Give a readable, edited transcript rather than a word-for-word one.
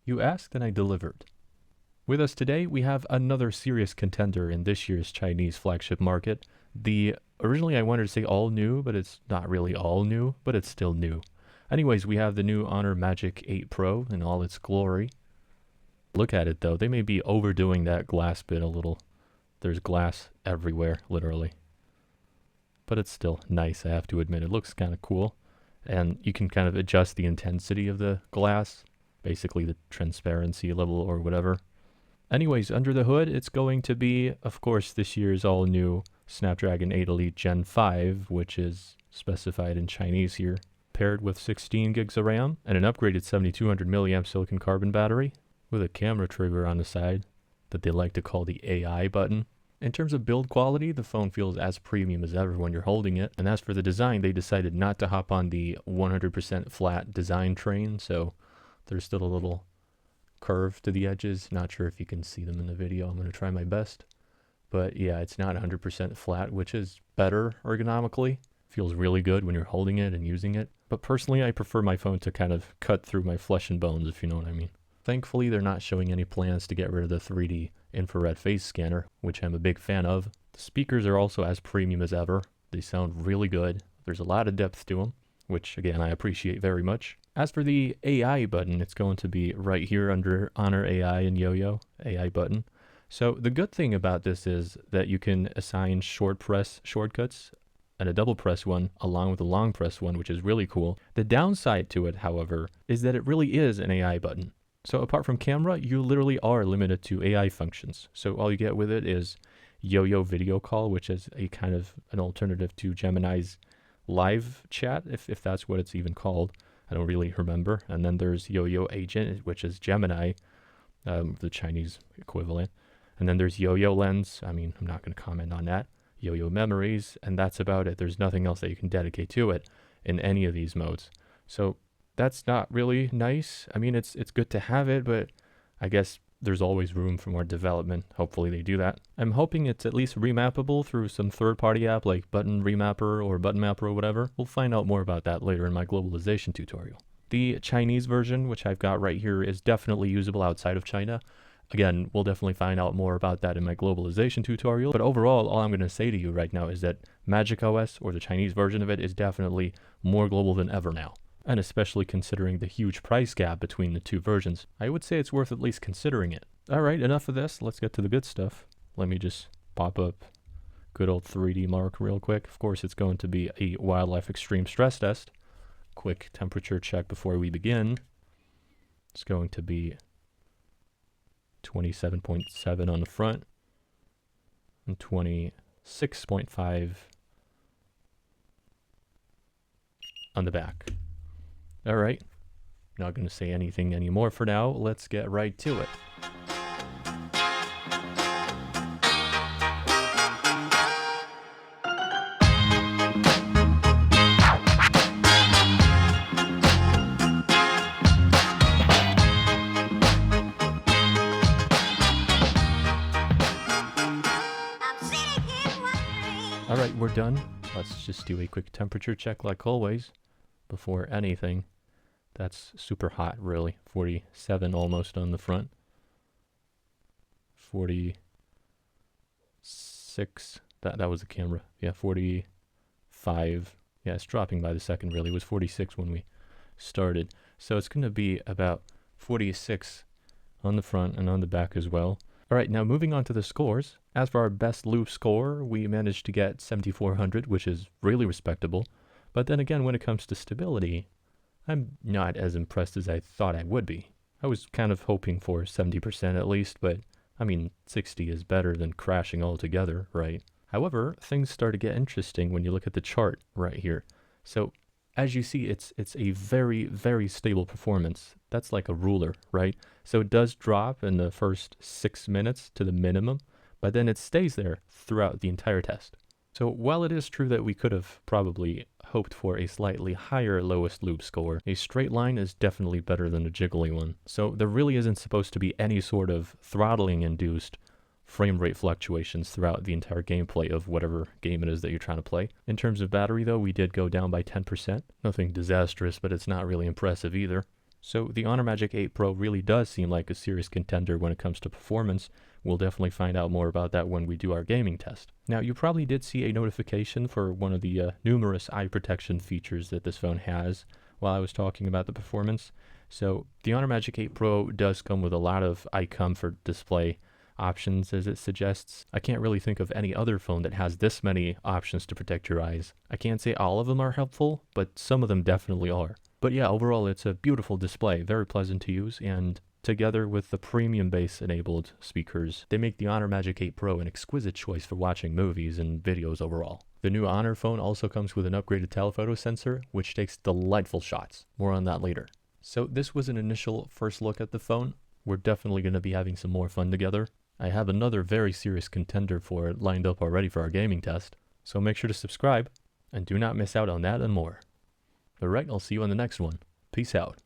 You asked and I delivered. With us today, we have another serious contender in this year's Chinese flagship market. Originally I wanted to say all new, but it's not really all new, but it's still new. Anyways, we have the new Honor Magic 8 Pro in all its glory. Look at it though, they may be overdoing that glass bit a little. There's glass everywhere, literally. But it's still nice, I have to admit. It looks kind of cool. And you can kind of adjust the intensity of the glass, basically the transparency level or whatever. Anyways, under the hood, it's going to be, of course, this year's all-new Snapdragon 8 Elite Gen 5, which is specified in Chinese here, paired with 16 gigs of RAM and an upgraded 7200 milliamp silicon carbon battery with a camera trigger on the side that they like to call the AI button. In terms of build quality, the phone feels as premium as ever when you're holding it. And as for the design, they decided not to hop on the 100% flat design train, so there's still a little curve to the edges. Not sure if you can see them in the video. I'm going to try my best. But yeah, it's not 100% flat, which is better ergonomically. Feels really good when you're holding it and using it. But personally, I prefer my phone to kind of cut through my flesh and bones, if you know what I mean. Thankfully, they're not showing any plans to get rid of the 3D infrared face scanner, which I'm a big fan of. The speakers are also as premium as ever. They sound really good. There's a lot of depth to them, which again, I appreciate very much. As for the AI button, it's going to be right here under Honor AI and Yo-Yo AI button. So the good thing about this is that you can assign short press shortcuts and a double press one along with a long press one, which is really cool. The downside to it, however, is that it really is an AI button. So apart from camera, you literally are limited to AI functions. So all you get with it is Yo-Yo video call, which is a kind of an alternative to Gemini's live chat, if that's what it's even called. I don't really remember. And then there's Yo-Yo agent, which is Gemini, the Chinese equivalent. And then there's Yo-Yo lens. I mean, I'm not going to comment on that. Yo-Yo memories, and that's about it. There's nothing else that you can dedicate to it in any of these modes. So that's not really nice. I mean, it's good to have it, but I guess there's always room for more development. Hopefully they do that. I'm hoping it's at least remappable through some third-party app like Button Remapper or Button Mapper or whatever. We'll find out more about that later in my globalization tutorial. The Chinese version, which I've got right here, is definitely usable outside of China. Again, we'll definitely find out more about that in my globalization tutorial. But overall, all I'm going to say to you right now is that Magic OS, or the Chinese version of it, is definitely more global than ever now. And especially considering the huge price gap between the two versions, I would say it's worth at least considering it. Alright, enough of this. Let's get to the good stuff. Let me just pop up good old 3D Mark real quick. Of course, it's going to be a wildlife extreme stress test. Quick temperature check before we begin. It's going to be 27.7 on the front and 26.5 on the back. All right, not going to say anything anymore for now. Let's get right to it. All right, we're done. Let's just do a quick temperature check like always before anything. That's super hot, really. 47 almost on the front. 46. That was the camera. Yeah, 45. Yeah, it's dropping by the second, really. It was 46 when we started. So it's going to be about 46 on the front and on the back as well. All right, now moving on to the scores. As for our best loop score, we managed to get 7400, which is really respectable. But then again, when it comes to stability, I'm not as impressed as I thought I would be. I was kind of hoping for 70% at least, but I mean, 60 is better than crashing altogether, right? However, things start to get interesting when you look at the chart right here. So as you see, it's a very, very stable performance. That's like a ruler, right? So it does drop in the first 6 minutes to the minimum, but then it stays there throughout the entire test. So while it is true that we could have probably hoped for a slightly higher lowest loop score, a straight line is definitely better than a jiggly one. So there really isn't supposed to be any sort of throttling induced frame rate fluctuations throughout the entire gameplay of whatever game it is that you're trying to play. In terms of battery though, we did go down by 10%. Nothing disastrous, but it's not really impressive either. So the Honor Magic 8 Pro really does seem like a serious contender when it comes to performance. We'll definitely find out more about that when we do our gaming test. Now, you probably did see a notification for one of the numerous eye protection features that this phone has while I was talking about the performance. So the Honor Magic 8 Pro does come with a lot of eye comfort display options, as it suggests. I can't really think of any other phone that has this many options to protect your eyes. I can't say all of them are helpful, but some of them definitely are. But yeah, overall it's a beautiful display, very pleasant to use, and together with the premium bass enabled speakers, they make the Honor Magic 8 Pro an exquisite choice for watching movies and videos overall. The new Honor phone also comes with an upgraded telephoto sensor, which takes delightful shots. More on that later. So this was an initial first look at the phone. We're definitely going to be having some more fun together. I have another very serious contender for it lined up already for our gaming test, so make sure to subscribe, and do not miss out on that and more. Alright, I'll see you on the next one. Peace out.